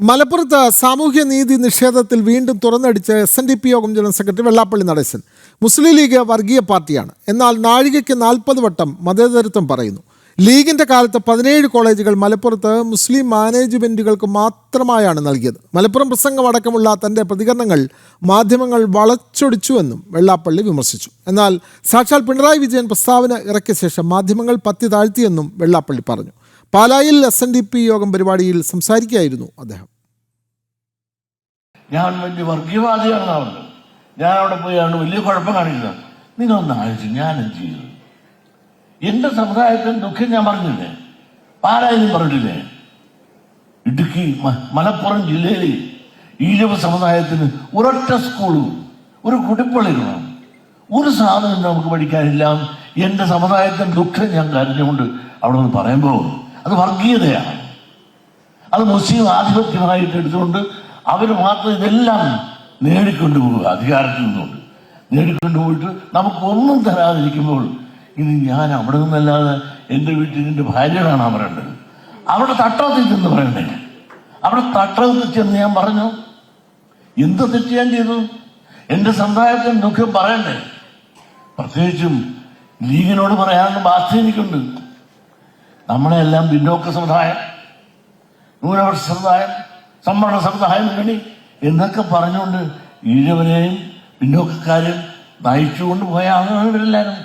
മലപ്പുറത്ത് സാമൂഹ്യനീതി നിഷേധത്തിൽ വീണ്ടും തുറന്നടിച്ച് SNDP യോഗം ജനറൽ സെക്രട്ടറി വെള്ളാപ്പള്ളി നടേശൻ. മുസ്ലിം ലീഗ് വർഗീയ പാർട്ടിയാണ്, എന്നാൽ നാഴികയ്ക്ക് 40 വട്ടം മതേതരത്വം പറയുന്നു. ലീഗിന്റെ കാലത്ത് 17 കോളേജുകൾ മലപ്പുറത്ത് മുസ്ലിം മാനേജ്മെന്റുകൾക്ക് മാത്രമായാണ് നൽകിയത്. മലപ്പുറം പ്രസംഗം അടക്കമുള്ള തന്റെ പ്രതികരണങ്ങൾ മാധ്യമങ്ങൾ വളച്ചൊടിച്ചുവെന്നും വെള്ളാപ്പള്ളി വിമർശിച്ചു. എന്നാൽ സാക്ഷാൽ പിണറായി വിജയൻ പ്രസ്താവന ഇറക്കിയ ശേഷം മാധ്യമങ്ങൾ പത്തി താഴ്ത്തിയെന്നും വെള്ളാപ്പള്ളി പറഞ്ഞു. പാലായിൽ SNDP യോഗം പരിപാടിയിൽ സംസാരിക്കുകയായിരുന്നു അദ്ദേഹം. ഞാൻ വലിയ വർഗീയവാദിയാണെന്നാണ്, ഞാൻ അവിടെ പോയാണ് വലിയ കുഴപ്പം കാണിക്കുന്നത്. നിങ്ങളൊന്ന് ആലോചിച്ചു, ഞാൻ എന്ത് ചെയ്തു? എന്റെ സമുദായത്തിന് ദുഃഖം ഞാൻ പറഞ്ഞില്ലേ? പാലായിലും പറഞ്ഞില്ലേ? ഇടുക്കി മലപ്പുറം ജില്ലയിൽ ഈഴവ സമുദായത്തിന് ഒരൊറ്റ സ്കൂളും ഒരു കുടിപ്പള്ളികളും ഒരു സാധനം നമുക്ക് പഠിക്കാനില്ല. എന്റെ സമുദായത്തിന് ദുഃഖം ഞാൻ കരഞ്ഞുകൊണ്ട് അവിടെ നിന്ന് പറയുമ്പോൾ അത് വർഗീയതയാണ്. അത് മുസ്ലിം ആധിപത്യമായിട്ട് എടുത്തുകൊണ്ട് അവർ മാത്രം ഇതെല്ലാം നേടിക്കൊണ്ടുപോകുക, അധികാരത്തിൽ നിന്നുകൊണ്ട് നേടിക്കൊണ്ടുപോയിട്ട് നമുക്കൊന്നും തരാതിരിക്കുമ്പോൾ ഇനി ഞാൻ അവിടെ നിന്നല്ലാതെ എൻ്റെ വീട്ടിൽ എൻ്റെ ഭാര്യയാണ് പറയേണ്ടത്. അവിടെ തട്ടത്തിൽ ചെന്ന് പറയണ്ടേ? അവിടെ തട്ടത്തിൽ ചെന്ന് ഞാൻ പറഞ്ഞു, എന്ത് തെറ്റ് ഞാൻ ചെയ്തു? എൻ്റെ സമുദായത്തിന് ദുഃഖം പറയണ്ടേ? പ്രത്യേകിച്ചും ലീഗിനോട് പറയാനുള്ള ബാധ്യത എനിക്കുണ്ട്. നമ്മളെല്ലാം പിന്നോക്ക സമുദായം, ന്യൂനപക്ഷ സമുദായം, സമ്പന്ന സമുദായം മുന്നണി എന്നൊക്കെ പറഞ്ഞുകൊണ്ട് ഈഴവരെയും പിന്നോക്കക്കാരും നയിച്ചുകൊണ്ട് പോയ ആളുകളെല്ലാവരും